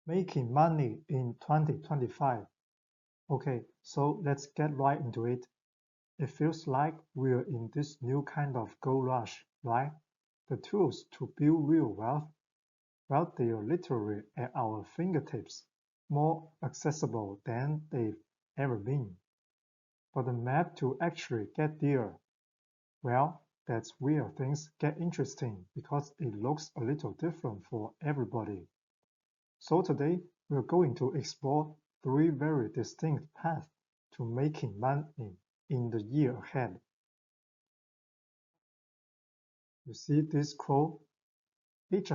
Making money in 2025. Okay, so let's get right into it. It feels like we're in this new kind of gold rush, right? The tools to build real wealth, well, they are literally at our fingertips, more accessible than they've ever been. But the map to actually get there, well, that's where things get interesting because it looks a little different for everybody. So today, we're going to explore three very distinct paths to making money in the year ahead. You see this quote? It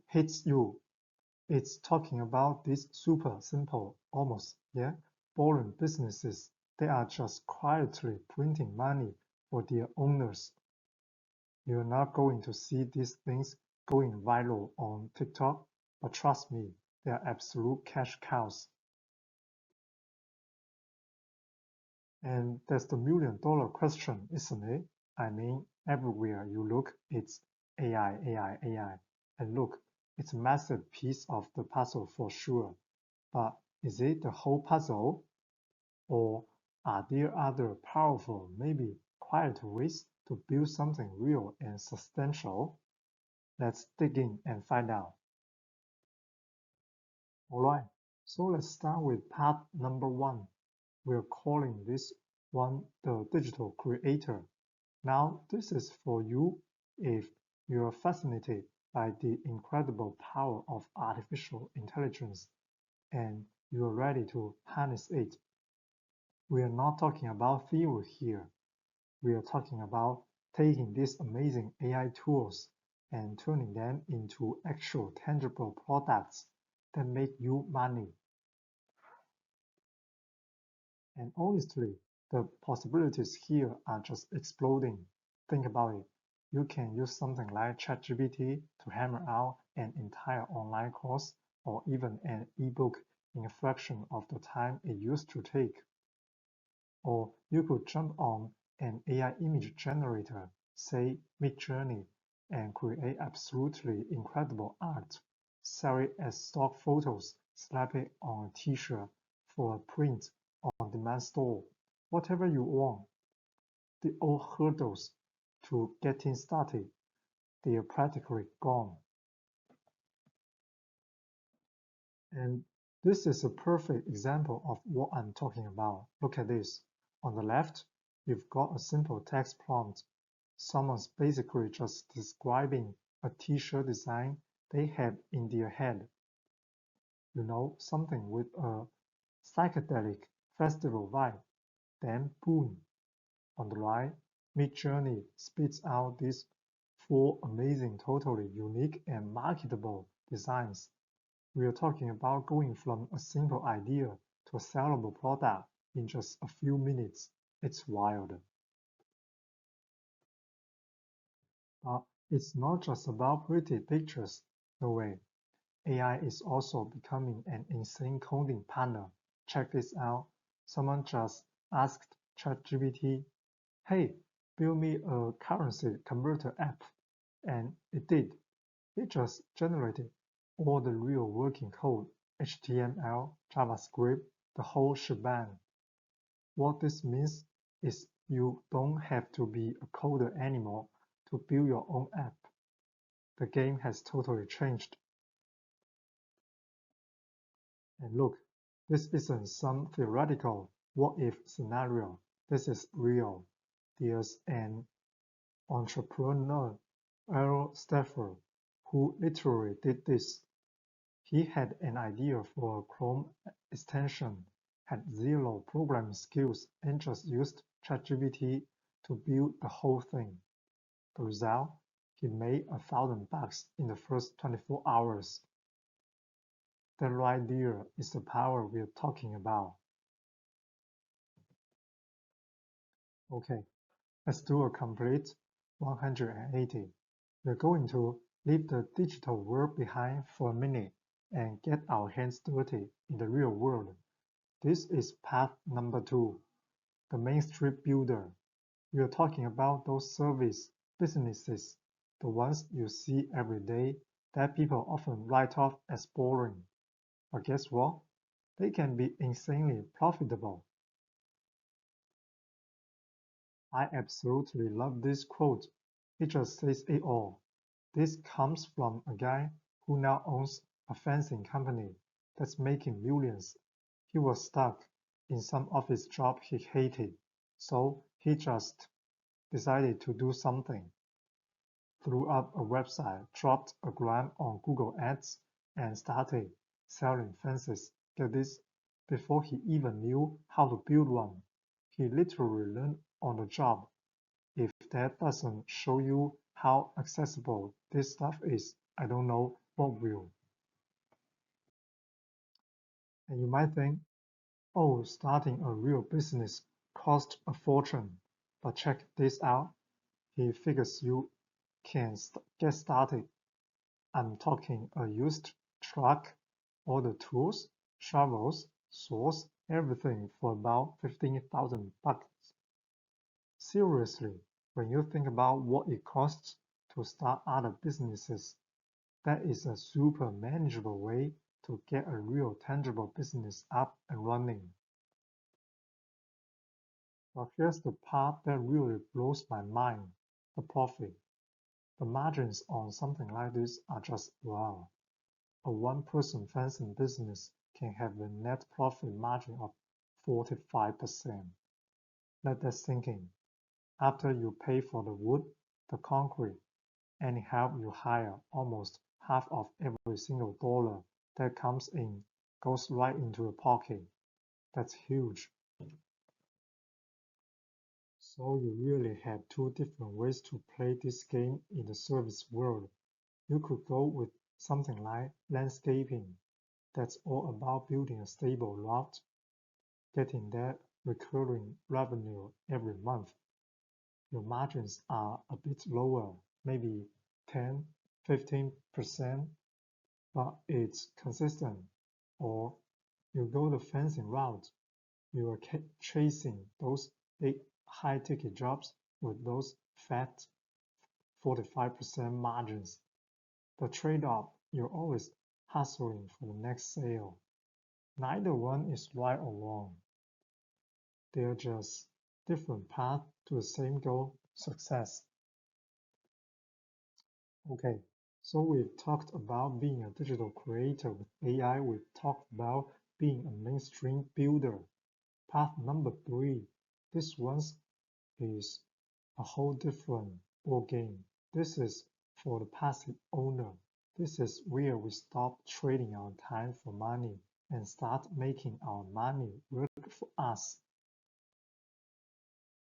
hits you. It's talking about these super simple, almost, yeah, boring businesses that are just quietly printing money for their owners. You're not going to see these things going viral on TikTok, but trust me, they are absolute cash cows. And that's the million-dollar question, isn't it? I mean, everywhere you look, it's AI, AI, AI. And look, it's a massive piece of the puzzle for sure. But is it the whole puzzle? Or are there other powerful, maybe quieter ways to build something real and substantial? Let's dig in and find out. Alright, so let's start with part number one. We're calling this one the digital creator. Now, this is for you if you're fascinated by the incredible power of artificial intelligence and you're ready to harness it. We are not talking about theory here. We are talking about taking these amazing AI tools and turning them into actual tangible products that make you money. And honestly, the possibilities here are just exploding. Think about it. You can use something like ChatGPT to hammer out an entire online course or even an ebook in a fraction of the time it used to take. Or you could jump on an AI image generator, say Midjourney, and create absolutely incredible art. Sell it as stock photos, slap it on a t-shirt for a print on demand store, whatever you want. The old hurdles to getting started, they are practically gone. And this is a perfect example of what I'm talking about. Look at this. On the left, you've got a simple text prompt. Someone's basically just describing a t-shirt design they had in their head. You know, something with a psychedelic festival vibe. Then boom, on the right, Midjourney spits out these four amazing, totally unique and marketable designs. We are talking about going from a simple idea to a sellable product in just a few minutes. It's wild. But it's not just about pretty pictures. No way. AI is also becoming an insane coding partner. Check this out. Someone just asked ChatGPT, hey, build me a currency converter app. And it did. It just generated all the real working code, HTML, JavaScript, the whole shebang. What this means is you don't have to be a coder anymore to build your own app. The game has totally changed. And look, this isn't some theoretical what-if scenario. This is real. There's an entrepreneur, Earl Stafford, who literally did this. He had an idea for a Chrome extension, had zero programming skills, and just used ChatGPT to build the whole thing. The result? He made $1,000 in the first 24 hours. That right there is the power we're talking about. Okay, let's do a complete 180. We're going to leave the digital world behind for a minute and get our hands dirty in the real world. This is path number two, the Main Street Builder. We are talking about those service businesses, the ones you see every day, that people often write off as boring. But guess what? They can be insanely profitable. I absolutely love this quote. It just says it all. This comes from a guy who now owns a fencing company that's making millions. He was stuck in some office job he hated, so he just decided to do something. Threw up a website, dropped a gram on Google Ads, and started selling fences. Get this, before he even knew how to build one. He literally learned on the job. If that doesn't show you how accessible this stuff is, I don't know what will. And you might think, oh, starting a real business costs a fortune. But check this out. He figures you can get started. I'm talking a used truck, all the tools, shovels, saws, everything for about 15,000 bucks. Seriously, when you think about what it costs to start other businesses, that is a super manageable way to get a real tangible business up and running. But here's the part that really blows my mind, the profit. The margins on something like this are just wow. A one-person fencing business can have a net profit margin of 45%. Let that sink in. After you pay for the wood, the concrete, any help you hire, almost half of every single dollar that comes in goes right into your pocket. That's huge. So you really have two different ways to play this game in the service world. You could go with something like landscaping. That's all about building a stable route, getting that recurring revenue every month. Your margins are a bit lower, maybe 10, 15%, but it's consistent. Or you go the fencing route, you are chasing those big high-ticket jobs with those fat 45% margins. The trade-off, you're always hustling for the next sale. Neither one is right or wrong. They're just different paths to the same goal, success. Okay, so we've talked about being a digital creator with AI. We've talked about being a mainstream builder. Path number 3. This one is a whole different ballgame. This is for the passive owner. This is where we stop trading our time for money and start making our money work for us.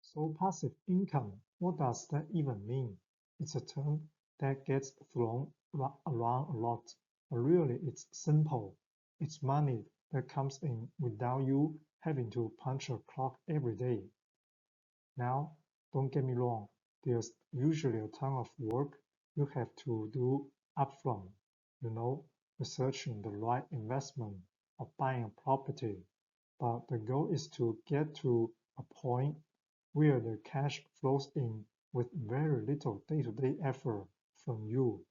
So passive income, what does that even mean? It's a term that gets thrown around a lot, but really it's simple. It's money that comes in without you having to punch a clock every day. Now, don't get me wrong, there's usually a ton of work you have to do upfront, you know, researching the right investment or buying a property. But the goal is to get to a point where the cash flows in with very little day-to-day effort from you.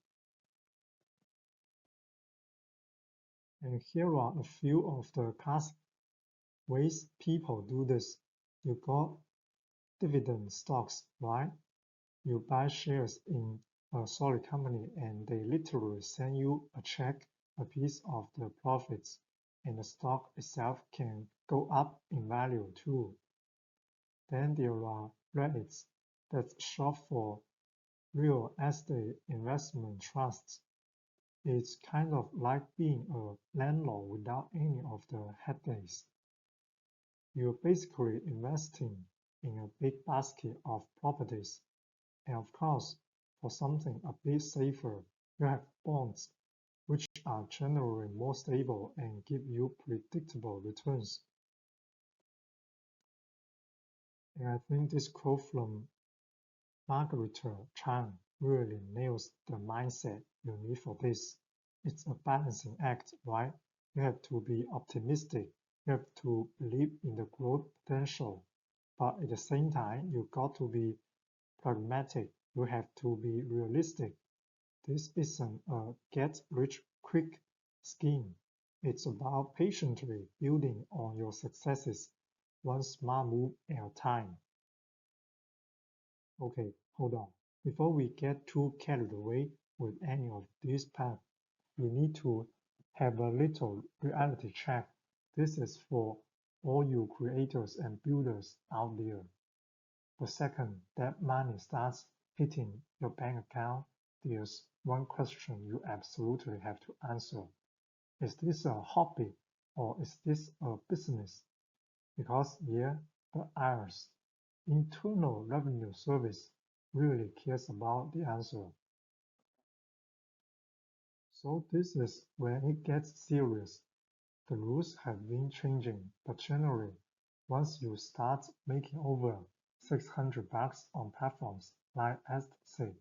And here are a few of the classic ways people do this. You got dividend stocks, right? You buy shares in a solid company and they literally send you a check, a piece of the profits, and the stock itself can go up in value too. Then there are REITs, that's short for real estate investment trusts. It's kind of like being a landlord without any of the headaches. You're basically investing in a big basket of properties. And of course, for something a bit safer, you have bonds, which are generally more stable and give you predictable returns. And I think this quote from Margarita Chan really nails the mindset you need for this. It's a balancing act, right? You have to be optimistic, you have to believe in the growth potential, but at the same time, you got to be pragmatic, you have to be realistic. This isn't a get-rich-quick scheme. It's about patiently building on your successes, one smart move at a time. Okay, hold on. Before we get too carried away with any of these paths, we need to have a little reality check. This is for all you creators and builders out there. The second that money starts hitting your bank account, there's one question you absolutely have to answer. Is this a hobby or is this a business? Because yeah, the IRS, Internal Revenue Service, really cares about the answer. So this is when it gets serious. The rules have been changing, but generally, once you start making over $600 on platforms like Etsy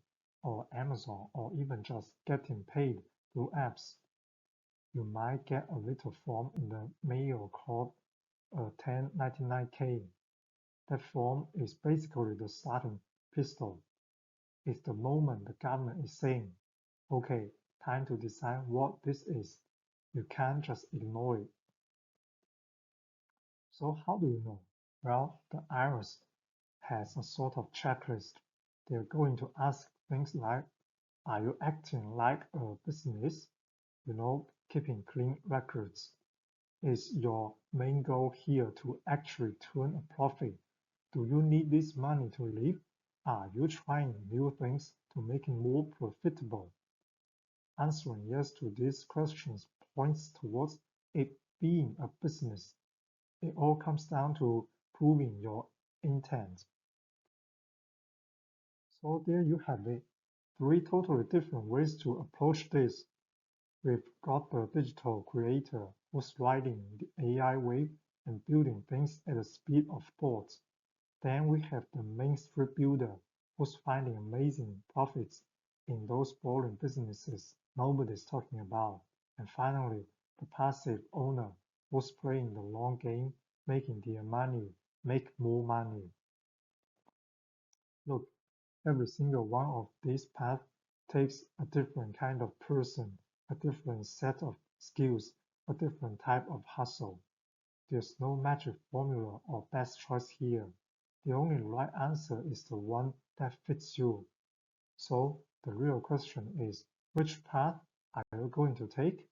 or Amazon or even just getting paid through apps, you might get a little form in the mail called a 1099-K. That form is basically the starting pistol. It's the moment the government is saying, okay, time to decide what this is. You can't just ignore it. So how do you know? Well, the IRS has a sort of checklist. They're going to ask things like, are you acting like a business? Keeping clean records. Is your main goal here to actually turn a profit? Do you need this money to live? Are you trying new things to make it more profitable? Answering yes to these questions points towards it being a business. It all comes down to proving your intent. So there you have it. Three totally different ways to approach this. We've got the digital creator who's riding the AI wave and building things at the speed of thought. Then we have the main street builder who's finding amazing profits in those boring businesses nobody's talking about. And finally, the passive owner who's playing the long game, making their money make more money. Look, every single one of these paths takes a different kind of person, a different set of skills, a different type of hustle. There's no magic formula or best choice here. The only right answer is the one that fits you. So the real question is, which path are you going to take?